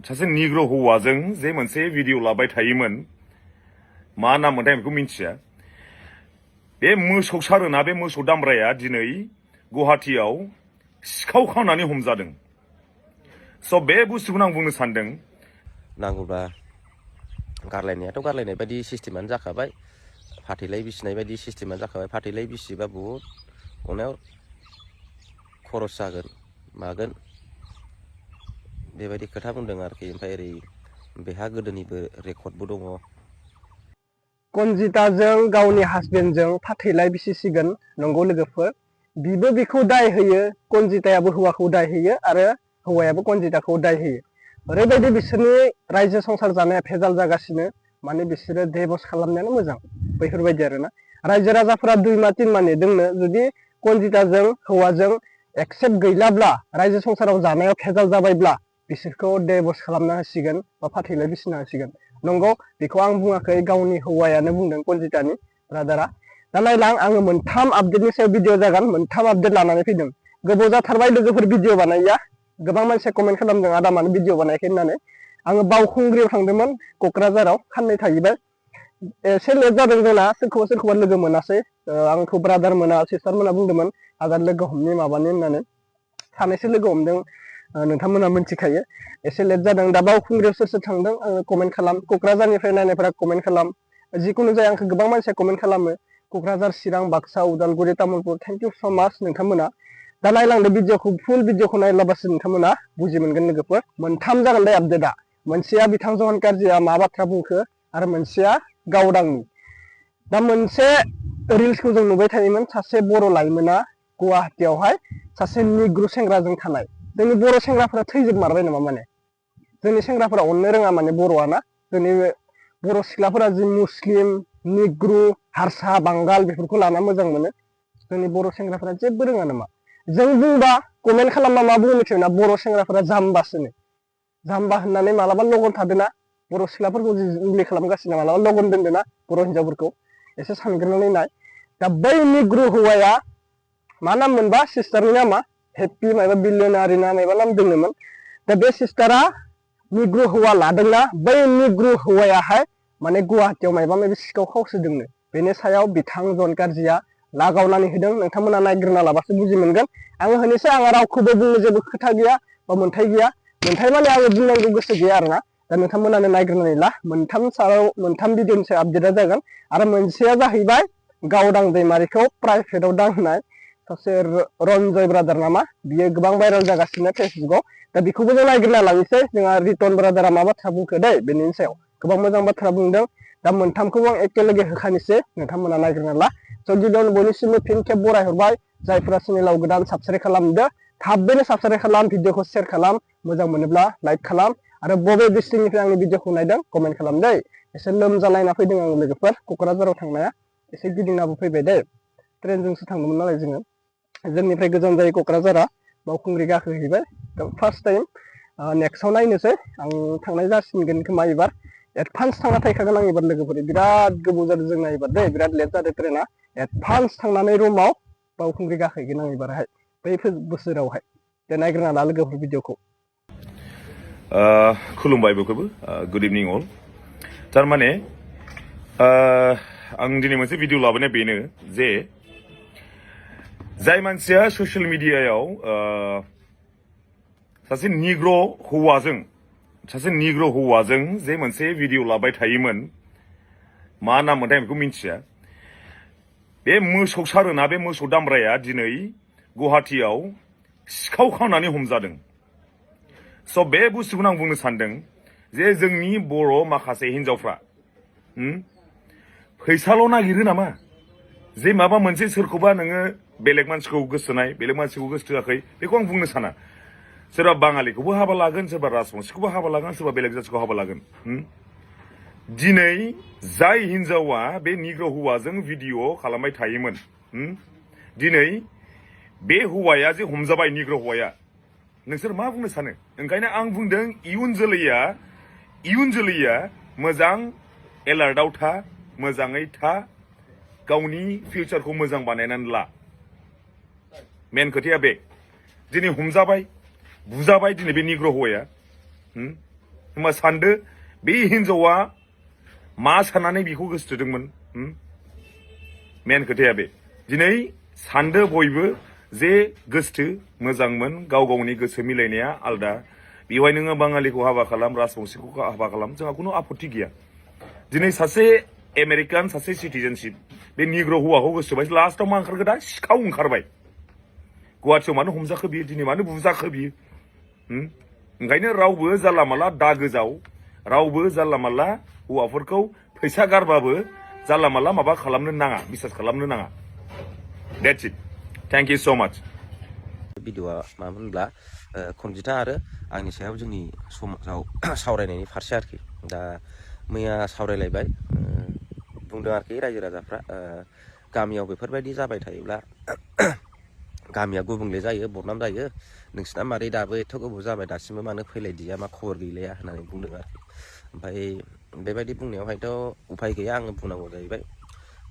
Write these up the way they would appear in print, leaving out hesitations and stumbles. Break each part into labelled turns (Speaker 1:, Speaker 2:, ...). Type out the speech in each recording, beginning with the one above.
Speaker 1: सासे निग्र' हौवाजों जे मोनसे भिडिअ लाबाय थायोमोन मा नाम मोनथाय बेखौ मिन्थिया बे मोसौ सारोना बे मोसौ दामब्राया दिनै गुवाहाटीयाव सिखाव खावनानै हमजादों स' बे बुस्थुखौनो आं बुंनो सानदों
Speaker 2: नांगौब्ला गारलायनायाथ' गारलायनाय बायदि सिस्टेमानो जाखाबाय फाथैलाय बिसिनाय बायदि सिस्टेमानो जाखाबाय फाथैलाय बिसिबा बहुद अनेक खरस जागोन मागोन बेबायदि खोथा बुंदों आरोखि ओमफ्राय ओरै बेहा गोदोनिबो रेकर्डबो दङ
Speaker 3: कनजिताजों गावनि हासबेन्डजों फाथैलाय बिसिसिगोन नंगौ लोगोफोर बिबो बिखौ दाय होयो कनजितायाबो हौवाखौ दाय होयो आरो हौवायाबो कनजिताखौ दाय होयो ओरैबायदि बिसोरनि रायजो संसार जानाया भेजाल जागासिनो माने बिसोरो डिभर्स खालामनायानो मोजां बैफोरबायदि आरोना रायजो राजाफोरा 2 मा 3 मा नेदोंनो जुदि कनजिताजों हौवाजों एक्सेप्ट गैलाब्ला रायजो संसाराव जानायाव भेजाल जाबायब्ला बिसोरखौ डिभर्स खालामना होसिगोन बा फाथैलाय बिसिना होसिगोन नंगौ बेखौ आं बुङाखै गावनि हौवायानो बुंदों कनजितानि ब्रादारा दा नायलां आङो मोनथाम आपडेटनि सायाव भिडिअ जागोन मोनथाम आपडेट लानानै फैदों गोबाव जाथारबाय लोगोफोर भिडिअ बानायया गोबां मानसिया कमेन्ट खालामदों आदा मानो भिडिअ बानायाखै होननानै आङो बावखुंग्रियाव थांदोंमोन क'क्राझाराव खाननै थाहैबाय एसे लेट जादों जोंना सोरखौबा लोगो मोनासै आंखौ ब्रादार मोना सिस्टार मोना बुंदोंमोन आदा लोगो हमनि माबानि होननानै सानैसो लोगो हमदों नोंथांमोना मिथिखायो एसे लेट जादों दा बावखुंग्रियाव सोर थांदों कमेन्ट खालाम क'क्राझारनिफ्राय नायनायफोरा कमेन्ट खालाम जिखुनु जाया आंखौ गोबां मानसिया कमेन्ट खालामो क'क्राझार चिरां बाक्सा उदालगुरि तामुलपुर थेंक इउ स' माच नोंथांमोना दा नायलांदो भिडिअखौ फुल भिडिअखौ नायलाबासो नोंथांमोना बुजि मोनगोन लोगोफोर मोनथाम जागोन दे आपडेटआ मोनसेया बिथां जहान कारजिया मा बाथ्रा बुंखो आरो मोनसेया गावदांनि दा मोनसे रिल्सखौ जों नुबाय थायोमोन सासे बर' लाइमोना गुवाहाटीयावहाय सासे निग्रु सेंग्राजों थानाय जोंनि बर' सेंग्राफोरा थैजोबमारबाय नामा माने जोंनि सेंग्राफोरा अननो रोङा माने बर'आना जोंनि बर' सिख्लाफोरा जि मुस्लिम निग्रु हारसा बांगाल बेफोरखौ लाना मोजां मोनो जोंनि बर' सेंग्राफोरा जेबो रोङा नामा जों बुंबा कमेन्ट खालामबा मा बुंनो मिथियोना बर' सेंग्राफोरा जाम्बासोनो जाम्बा होननानै मालाबा लगन थादोना बर' सिख्लाफोरखौ जुलि खालामगासिनो मालाबा लगन दोनदोना बर' हिन्जावफोरखौ एसे सानग्रोनानै नाय दा बै निग्रु हौवाया मा नाम मोनबा सिस्टारनि नामा हेपि माबा बिलियनारि ना माबा नाम दोङोमोन दा बे सिस्टारा निग्रु हौवा लादोंना बै निग्रु हौवायाहाय माने गुवाहाटीयाव माबा माबि सिखाव खावसोदोंनो बेनि सायाव बिथां जन कारजिया लागावनानै होदों नोंथांमोना नायग्रोना लाबासो बुजि मोनगोन आङो होनोसै आंहा रावखौबो बुंनो जेबो खोथा गैया बा मोन्थाय गैया मोन्थाय माने आङो बुंनांगौ गोसो गैया आरोना दा नोंथांमोनानो नायग्रोनानै ला मोनथाम भिडिअनि सायाव आपडेटआ जागोन आरो मोनसेया जाहैबाय गावदां दैमारिखौ प्राइभेटआव दांहोनाय सासे रन्जय ब्रादार नामा बियो गोबां भाइरेल जागासिनो फेसबुकआव दा बेखौबो जों नायग्रोना लानोसै जोंहा रिटन ब्रादारा मा बाथ्रा बुंखो दै बेनि सायाव गोबां मोजां बाथ्रा बुंदों दा मोनथामखौबो आं एकेलगे होखानोसै नोंथांमोना नायग्रोना ला स' गिबियावनो बयनिसिमबो फिन खेब बरायहरबाय जायफोरा चेनेलाव गोदान साबस्क्राइब खालामदो थाबैनो साबस्क्राइब खालाम भिडिअखौ शेयार खालाम मोजां मोनोब्ला लाइक खालाम आरो बबे डिस्ट्रिक्टनिफ्राय आंनि भिडिअखौ नायदों कमेन्ट खालाम दै एसे लोमजालायना फैदों आं लोगोफोर क'क्राझाराव थांनाया एसे गिदिंनाबो फैबाय दै ट्रेनजोंसो थांदोंमोन नालाय जोङो जोंनिफ्राय गोजान जायो क'क्राझारा बावखुंग्रि गाखोहैबाय दा फार्स्ट टाइम नेक्स्टआव नायनोसै आं थांनाय जासिगोन खोमा एबार एडभान्स थांना थाहैखागोन आं एबार लोगोफोर बिराद गोबाव जादों जोंना एबार दै बिराद लेट जादों ट्रेना एडभान्स थांनानै रुमाव बावखुंग्रि गाखोहैगोन आं एबारहाय बै बोसोरावहाय दे नायग्रोना ला लोगोफोर भिडिअखौ
Speaker 1: खुलुमबाय बयखौबो गुड इभिनिं अल थारमाने आं दिनै मोनसे भिडिअ लाबोनाया बेनो जे जाय मानसिया ससियेल मिडियायाव सासे निग्र' हौवाजों जे मोनसे भिडिअ लाबाय थायोमोन मा नाम मोनथाय बेखौ मिन्थिया बे मोसौ सारोना बे मोसौ दामब्राया दिनै गुवाहाटीयाव सिखाव खावनानै हमजादों स' बे बुस्थुखौनो आं बुंनो सानदों जे जोंनि बर' माखासे हिन्जावफ्रा फैसाल' नागिरो नामा जे माबा मोनसे सोरखौबा नोङो बेलेग मानसिखौ गोसोनाय बेलेग मानसिखौ गोसोथोआखै बेखौ आं बुंनो साना सोरबा बाङालिखौबो हाबा लागोन सोरबा राजबंसिखौबो हाबा लागोन सोरबा बेलेग जाथिखौ हाबा लागोन दिनै जाय हिन्जावा बे निग्र' हौवाजों भिडिअ खालामबाय थायोमोन दिनै बे हौवाया जे हमजाबाय निग्र' हौवाया नोंसोर मा बुंनो सानो ओंखायनो आं बुंदों इयुन जोलैया मोजां एलार्टआव था मोजाङै था गावनि फिउचारखौ मोजां बानायनानै ला मेन खोथाया बे दिनै हमजाबाय बुजाबाय दिनै बे निग्र' हौवाया होमबा सानदो बे हिनजावा मा साननानै बेखौ गोसोथोदोंमोन मेन खोथाया बे दिनै सानदो बयबो जे गोसोथो मोजांमोन गाव गावनि गोसो मिलायनाया आलदा बेवहाय नोङो बाङालिखौ हाबा खालाम राजबंशीखौ हाबा खालाम जोंहा खुनु आपत्ति गैया दिनै सासे आमेरिकान सासे सिटिजेनशिप बे निग्र' हौवाखौ गोसोबाय लास्टआव मा ओंखारखो दा सिखाव ओंखारबाय गुवाहाटियाव मानो हमजाखो बियो दिनै मानो बुजाखो बियो ओंखायनो रावबो जानला माला दागो जाव रावबो जानला माला हौवाफोरखौ फैसा गारबाबो जानला माला माबा खालामनो नाङा बिसास खालामनो नाङा That's it. Thank you so much.
Speaker 2: भिडिअआ मामोनब्ला खनजिथा आरो आंनि सायाव जोंनि समाजाव सावरायनायनि फारसे आरोखि दा मैया सावरायलायबाय बुंदों आरोखि रायजो राजाफ्रा गामियाव बेफोरबायदि जाबाय थायोब्ला गामिया गुबुंले जायो बदनाम जायो नोंसिना मारै दाबो एथ' गोबाव जाबाय दासिमबो मानो फैलायदिया मा खबर गैलाया होननानै बुंदों आरोखि ओमफ्राय बेबायदि बुंनायावहायथ' उफाय गैया आङो बुंनांगौ जाहैबाय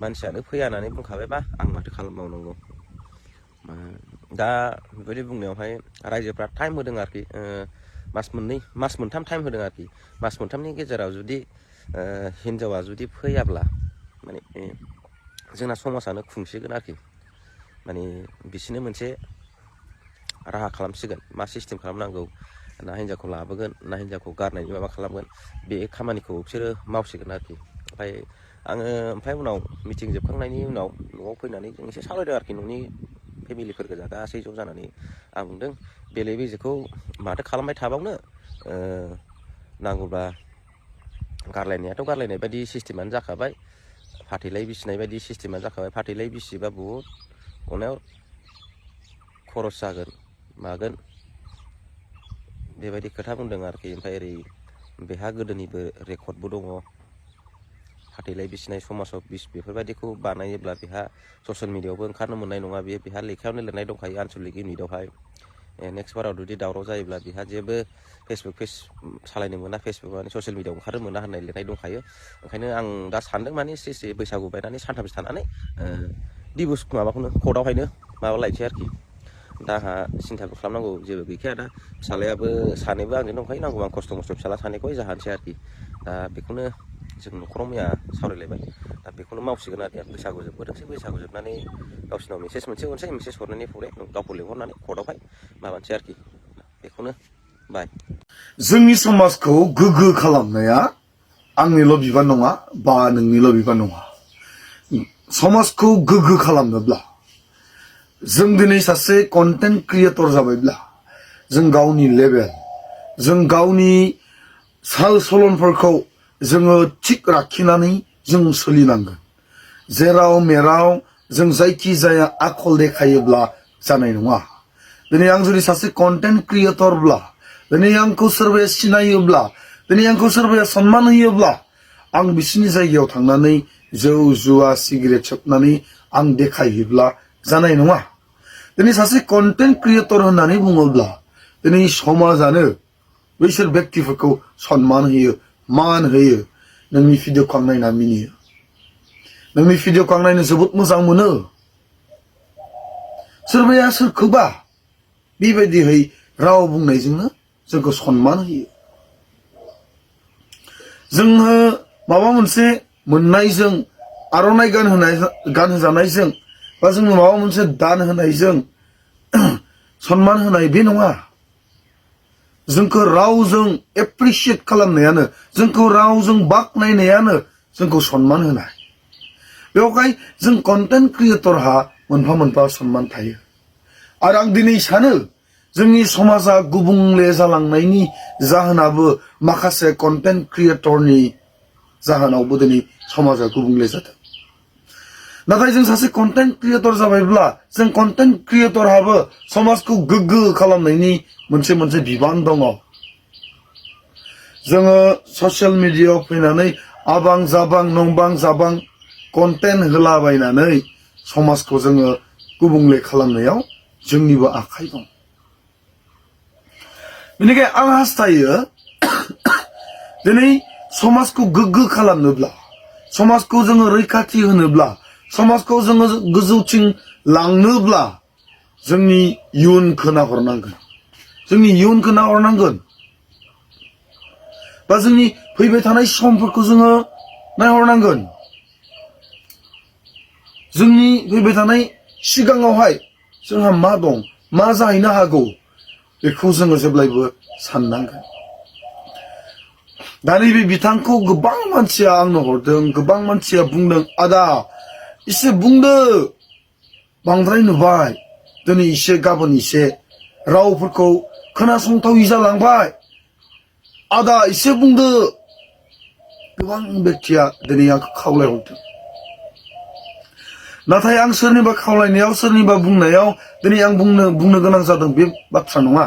Speaker 2: मानसियानो फैया होननानै बुंखाबायबा आं माथो खालामबावनांगौ दा बेबायदि बुंनायावहाय रायजोफ्रा टाइम होदों आरोखि मास मोनथाम टाइम होदों आरोखि मास मोनथामनि गेजेराव जुदि हिनजावा जुदि फैयाब्ला माने जोंना समाजानो खुंसिगोन आरोखि माने बिसोरनो मोनसे राहा खालामसिगोन मा सिस्टेम खालामनांगौ ना हिनजावखौ लाबोगोन ना हिनजावखौ गारनायनि माबा खालामगोन बे खामानिखौ बिसोरो मावसिगोन आरोखि ओमफ्राय उनाव मिटिं जोबखांनायनि उनाव न'आव फैनानै जों एसे सावरायदों आरोखि न'नि फेमिलिफोर गोजा गासै ज' जानानै आं बुंदों बेले बेजेखौ माथो खालामबाय थाबावनो नांगौब्ला गारलायनायाथ' गारलायनाय बायदि सिस्टेमानो जाखाबाय फाथैलाय बिसिनाय बायदि सिस्टेमानो जाखाबाय फाथैलाय बिसिबा बुहुद अनायाव खरस जागोन मागोन बेबायदि खोथा बुंदों आरोखि ओमफ्राय ओरै बेहा गोदोनिबो रेकर्डबो दङ फाथैलाय बिसिनाय समाजाव बेफोरबायदिखौ बानायोब्ला बेहा ससियेल मिडियायावबो ओंखारनो मोननाय नङा बेहा लेखायावनो लिरनाय दंखायो आनसलिक इउनिटआवहाय नेक्स्ट बाराव जुदि दावराव जायोब्ला बेहा जेबो फेसबुक पेज सालायनो मोना फेसबुक माने ससियेल मिडियायाव ओंखारनो मोना होननाय लिरनाय दंखायो ओंखायनो आं दा सानदों माने एसे बैसागु बायनानै सानथामसो थानानै दिबुस माबाखौनो कर्टआवहायनो माबा लायसै आरोखि दा आंहा सिन्थाबो खालामनांगौ जेबो गैखाया दा फिसालायाबो सानैबो आंजों दंखायो नांगौ आं खस्थ' मस्थ' फिसाला सानैखौहाय जाहानोसै आरोखि दा बेखौनो जों न'खराव मैया सावरायलायबाय दा बेखौनो मावसिगोन आरोखि बैसागु जोबबोथोंसै बैसागु जोबनानै गावसिनाव मेसेज मोनसे हरनोसै मेसेज हरनायनि फरे गावखौ लिंहरनानै कर्टआवहाय माबानोसै आरोखि बेखौनो बाय
Speaker 4: जोंनि समाजखौ गोग्गो खालामनाया आंनिल' बिबान नङा बा नोंनिल' बिबान नङा समाजखौ गोग्गो खालामनोब्ला जों दिनै सासे कन्टेन्ट क्रिएटर जाबायब्ला जों गावनि लेभेल जों गावनि साल सलनफोरखौ जोङो थिग लाखिनानै जों सोलिनांगोन जेराव मेराव जों जायखि जाया आखल देखायोब्ला जानाय नङा दिनै आं जुदि सासे कन्टेन्ट क्रिएटरब्ला दिनै आंखौ सोरबाया सिनायोब्ला दिनै आंखौ सोरबाया सन्मान होयोब्ला आं बिसिनि जायगायाव थांनानै जौ जुवा सिगारेट सोबनानै आं देखायहैब्ला जानाय नङा दिनै सासे कन्टेन्ट क्रिएटर होननानै बुङोब्ला दिनै समाजानो बैसोर व्यक्तिफोरखौ सन्मान होयो मान होयो नोंनि भिडिअखौ आं नायना मिनियो नोंनि भिडिअखौ आं नायनो जोबोद मोजां मोनो सोरबाया सोरखौबा बेबायदिहै राव बुंनायजोंनो जोंखौ सन्मान होयो जोङो माबा मोनसे मोननायजों आर'नाइ गानहोजानायजों बा जोंनो माबा मोनसे दान होनायजों सन्मान होनाय बे नङा जोंखौ रावजों एप्रिसिएट खालामनायानो जोंखौ रावजों बाख्नायनायानो जोंखौ सन्मान होनाय बेवहाय जों कन्टेन्ट क्रिएटरहा मोनफा मोनफा सन्मान थायो आरो आं दिनै सानो जोंनि समाजा गुबुंले जालांनायनि जाहोनाबो माखासे कन्टेन्ट क्रिएटरनि जाहोनावबो दिनै समाजा गुबुंले जादों नाथाय जों सासे कन्टेन्ट क्रिएटर जाबायब्ला जों कन्टेन्ट क्रिएटरहाबो समाजखौ गोग्गो खालामनायनि मोनसे बिबान दङ जोङो ससियेल मिडियायाव फैनानै आबां जाबां नंबां जाबां कन्टेन्ट होलाबायनानै समाजखौ जोङो गुबुंले खालामनायाव जोंनिबो आखाइ दं बेनिखायनो आं हास्थायो दिनै समाजखौ गोग्गो खालामनोब्ला समाजखौ जोङो रैखाथि होनोब्ला समाजखौ जोङो गोजौथिं लांनोब्ला जोंनि इयुनखौ नाहरनांगोन जोंनि इयुनखौ नाहरनांगोन बा जोंनि फैबाय थानाय समफोरखौ जोङो नायहरनांगोन जोंनि फैबाय थानाय सिगाङावहाय जोंहा मा दं मा जाहैनो हागौ बेखौ जोङो जेब्लायबो साननांगोन दा नैबे बिथांखौ गोबां मानसिया आंनो हरदों गोबां मानसिया बुंदों आदा एसे बुंदो बांद्राय नुबाय दिनै एसे गाबोन एसे रावफोरखौ खोनासंथावै जालांबाय आदा एसे बुंदो गोबां बेक्तिया दिनै आंखौ खावलायहरदों नाथाय आं सोरनिबा खावलायनायाव सोरनिबा बुंनायाव दिनै आं बुंनो गोनां जादों बे बाथ्रा नङा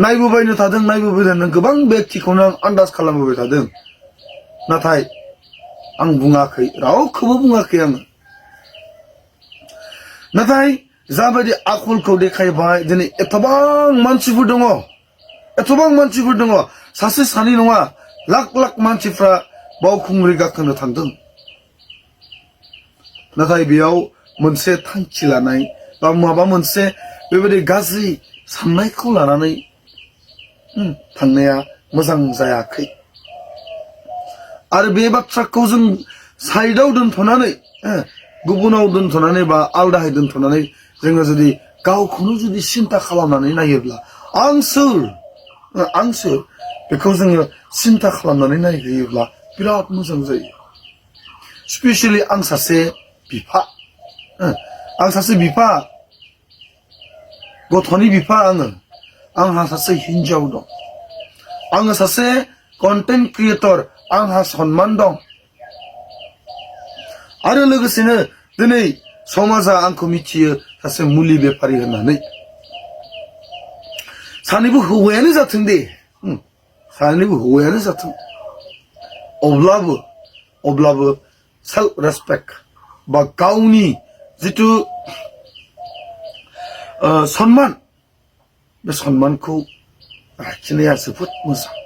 Speaker 4: नायबोबायनो थादों गोबां बेक्तिखौनो आं आन्दाज खालामबोबाय थादों नाथाय आं बुङाखै रावखौबो बुङाखै आङो नाथाय जाबायदि आखलखौ देखायबाय दिनै एथबां मानसिफोर दङ सासे सानै नङा लाख लाख मानसिफ्रा बावखुंग्रि गाखोनो थांदों नाथाय बेयाव मोनसे थांखि लानाय बा माबा मोनसे बेबायदि गाज्रि साननायखौ लानानै थांनाया मोजां जायाखै आरो बे बाथ्राखौ जों साइडआव दोनथ'नानै गुबुनाव दोनथ'नानै बा आलदायै दोनथ'नानै जोङो जुदि गावखौनो जुदि सिन्था खालामनानै नायोब्ला आं सोर बेखौ जोङो सिन्था खालामनानै नायहैयोब्ला बिराद मोजां जायो स्पेसियेलि आं सासे बिफा गथ'नि बिफा आंहा सासे हिनजाव दं आङो सासे कन्टेन्ट क्रिएटर आंहा सन्मान दं आरो लोगोसेनो दिनै समाजा आंखौ मिथियो सासे मुलि बेफारि होननानै सानैबो हौवायानो जाथों दे अब्लाबो सेल्फ रेसपेक्ट बा गावनि जिथु सन्मान बे सन्मानखौ लाखिनाया जोबोद मोजां